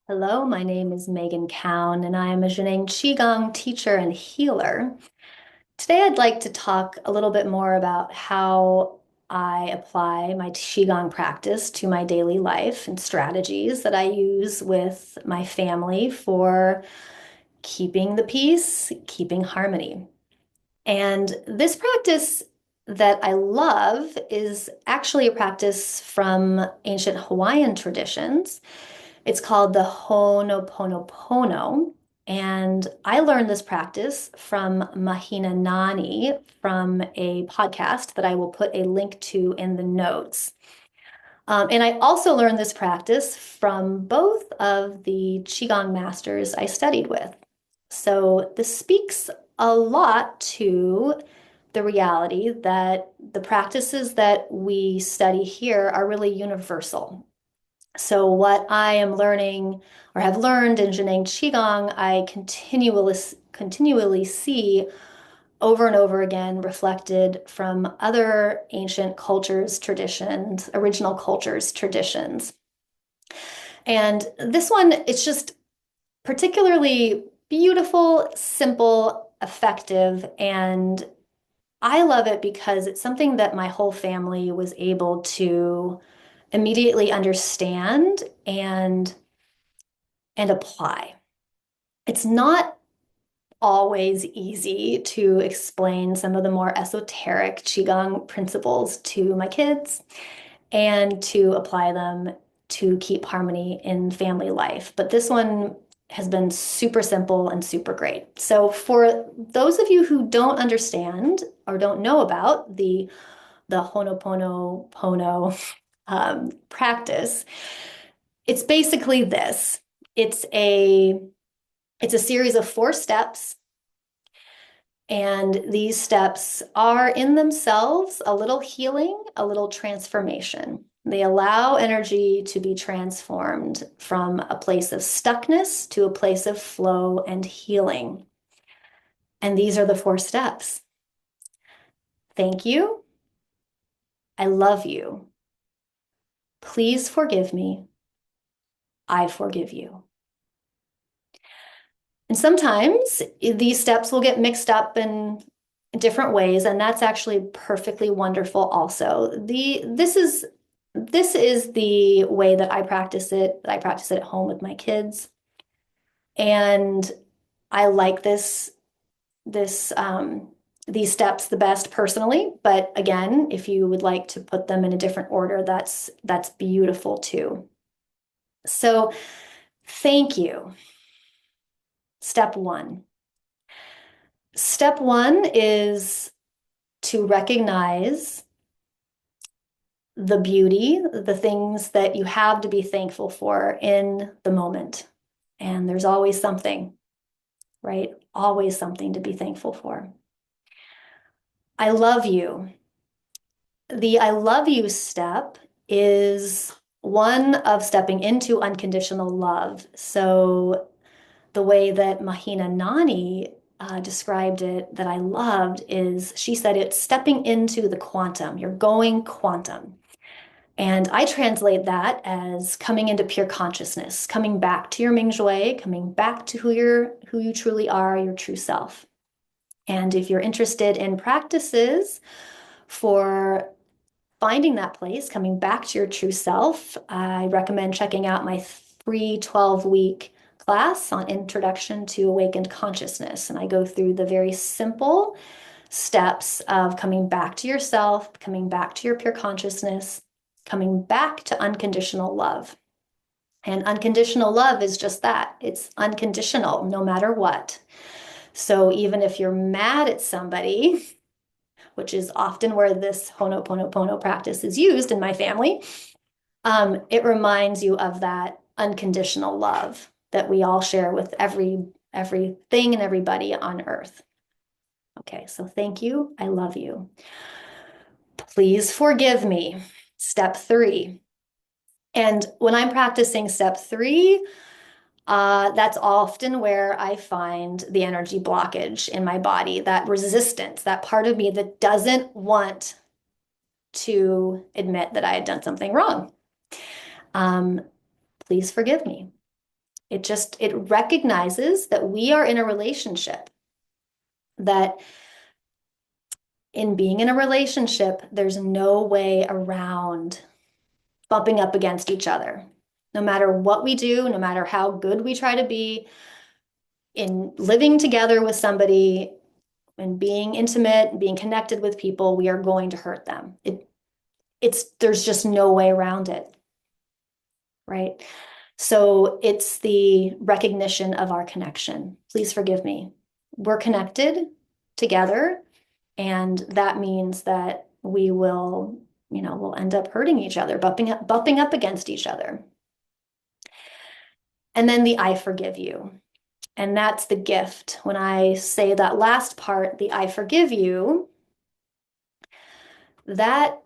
Hello, my name is Megan Kaun, and I am a Zhineng Qigong teacher and healer. Today, I'd like to talk a little bit more about how I apply my Qigong practice to my daily life and strategies that I use with my family for keeping the peace, keeping harmony. And this practice that I love is actually a practice from ancient Hawaiian traditions. It's called the Ho'onoponopono. And I learned this practice from Mahina Nani from a podcast that I will put a link to in the notes. And I also learned this practice from both of the Qigong masters I studied with. So this speaks a lot to the reality that the practices that we study here are really universal. So what I am learning or have learned in Zhineng Qigong, I continually see over and over again reflected from other ancient cultures, traditions, original cultures, traditions. And this one, it's just particularly beautiful, simple, effective, and I love it because it's something that my whole family was able to immediately understand and apply. It's not always easy to explain some of the more esoteric Qigong principles to my kids and to apply them to keep harmony in family life. But this one has been super simple and super great. So for those of you who don't understand or don't know about the Ho'onoponopono practice, it's basically this. It's a it's a series of 4 steps, and these steps are in themselves a little healing, a little transformation. They allow energy to be transformed from a place of stuckness to a place of flow and healing. And these are the 4 steps. Thank you. I love you. Please forgive me. I forgive you. And sometimes these steps will get mixed up in different ways, and that's actually perfectly wonderful also. This is the way that I practice it, that I practice it at home with my kids. And I like this these steps the best personally, but again, if you would like to put them in a different order, that's beautiful too. So, thank you. Step one. Step one is to recognize the beauty, the things that you have to be thankful for in the moment. And there's always something, right? Always something to be thankful for. I love you. The I love you step is one of stepping into unconditional love. So the way that Mahina Nani described it that I loved is she said it's stepping into the quantum. You're going quantum. And I translate that as coming into pure consciousness, coming back to your Ming-Shui, coming back to who you truly are, your true self. And if you're interested in practices for finding that place, coming back to your true self, I recommend checking out my free 12-week class on Introduction to Awakened Consciousness. And I go through the very simple steps of coming back to yourself, coming back to your pure consciousness, coming back to unconditional love. And unconditional love is just that. It's unconditional no matter what. So even if you're mad at somebody, which is often where this Ho'onoponopono practice is used in my family, it reminds you of that unconditional love that we all share with everything and everybody on earth. Okay, so thank you. I love you. Please forgive me. Step 3. And when I'm practicing step 3, that's often where I find the energy blockage in my body, that resistance, that part of me that doesn't want to admit that I had done something wrong. Um, Please forgive me. It recognizes that we are in a relationship, that in being in a relationship, there's no way around bumping up against each other. No matter what we do, no matter how good we try to be in living together with somebody and being intimate and being connected with people, we are going to hurt them. There's just no way around it, right? So it's the recognition of our connection. Please forgive me. We're connected together, and that means that we'll end up hurting each other, bumping up against each other. And then the I forgive you. And that's the gift. When I say that last part, the I forgive you, that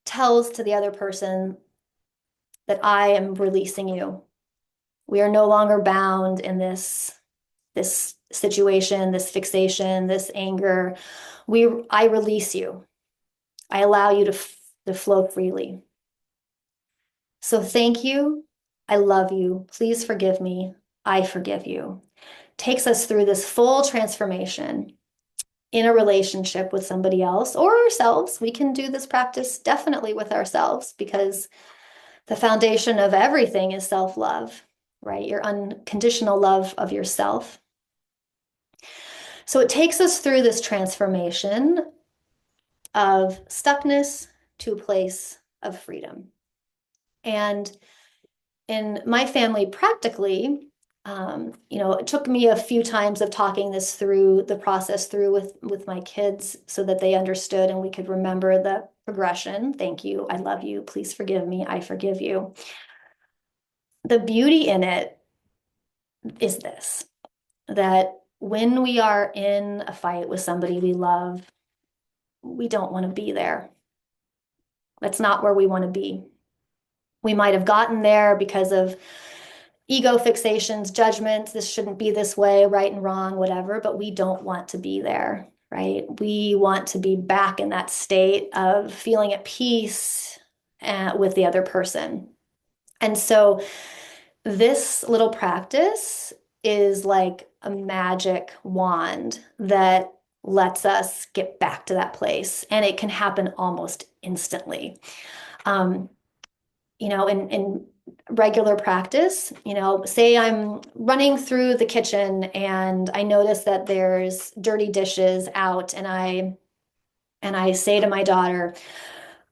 tells to the other person that I am releasing you. We are no longer bound in this situation, this fixation, this anger. I release you. I allow you to flow freely. So thank you. I love you. Please forgive me. I forgive you. Takes us through this full transformation in a relationship with somebody else or ourselves. We can do this practice definitely with ourselves, because the foundation of everything is self-love, right? Your unconditional love of yourself. So it takes us through this transformation of stuckness to a place of freedom. And in my family, practically, it took me a few times of talking the process through with my kids so that they understood and we could remember the progression. Thank you. I love you. Please forgive me. I forgive you. The beauty in it is this, that when we are in a fight with somebody we love, we don't want to be there. That's not where we want to be. We might have gotten there because of ego fixations, judgments, this shouldn't be this way, right and wrong, whatever, but we don't want to be there, right? We want to be back in that state of feeling at peace with the other person. And so this little practice is like a magic wand that lets us get back to that place. And it can happen almost instantly. In regular practice, say I'm running through the kitchen and I notice that there's dirty dishes out, and I say to my daughter,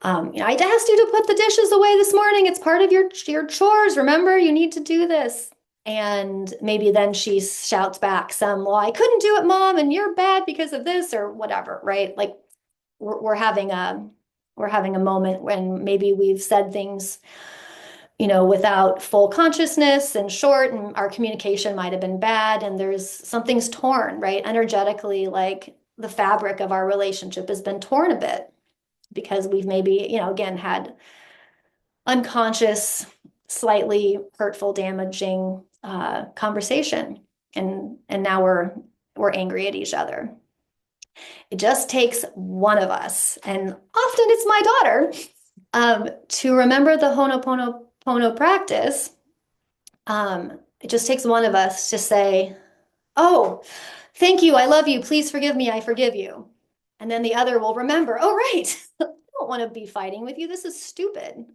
I asked you to put the dishes away this morning. It's part of your chores. Remember, you need to do this. And maybe then she shouts back well, I couldn't do it, Mom, and you're bad because of this or whatever, right? Like we're having a moment when maybe we've said things without full consciousness and short, and our communication might have been bad, and something's torn, right? Energetically, like the fabric of our relationship has been torn a bit because we've maybe, again, had unconscious, slightly hurtful, damaging conversation, and now we're angry at each other. It just takes one of us, and often it's my daughter, to remember the Ho'oponopono practice. It just takes one of us to say, oh, thank you, I love you, please forgive me, I forgive you. And then the other will remember, oh, right, I don't want to be fighting with you. This is stupid.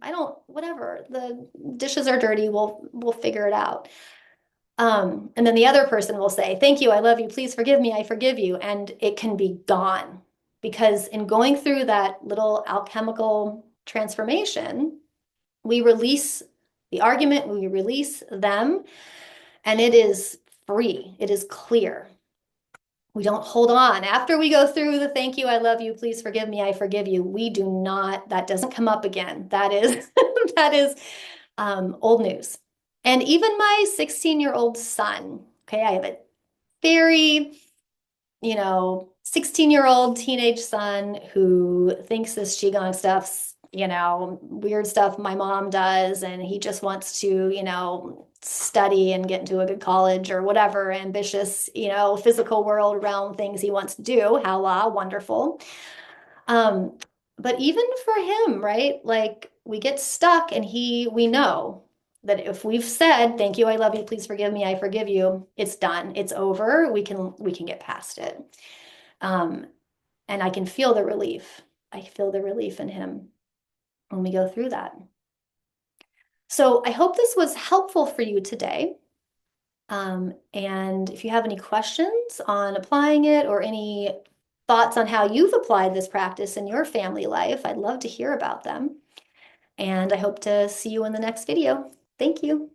Whatever. The dishes are dirty. We'll figure it out. And then the other person will say, thank you, I love you, please forgive me, I forgive you. And it can be gone, because in going through that little alchemical transformation, we release the argument, we release them, and it is free. It is clear. We don't hold on. After we go through the thank you, I love you, please forgive me, I forgive you, that doesn't come up again. That is, that is old news. And even my 16-year-old son, okay, I have a very, 16-year-old teenage son who thinks this Qigong stuff's, weird stuff my mom does, and he just wants to, study and get into a good college or whatever ambitious, physical world realm things he wants to do. How wonderful. But even for him, right? Like we get stuck, and we know That if we've said, thank you, I love you, please forgive me, I forgive you, it's done. It's over. We can get past it. Um, and I can feel the relief. I feel the relief in him when we go through that. So I hope this was helpful for you today. And if you have any questions on applying it or any thoughts on how you've applied this practice in your family life, I'd love to hear about them. And I hope to see you in the next video. Thank you.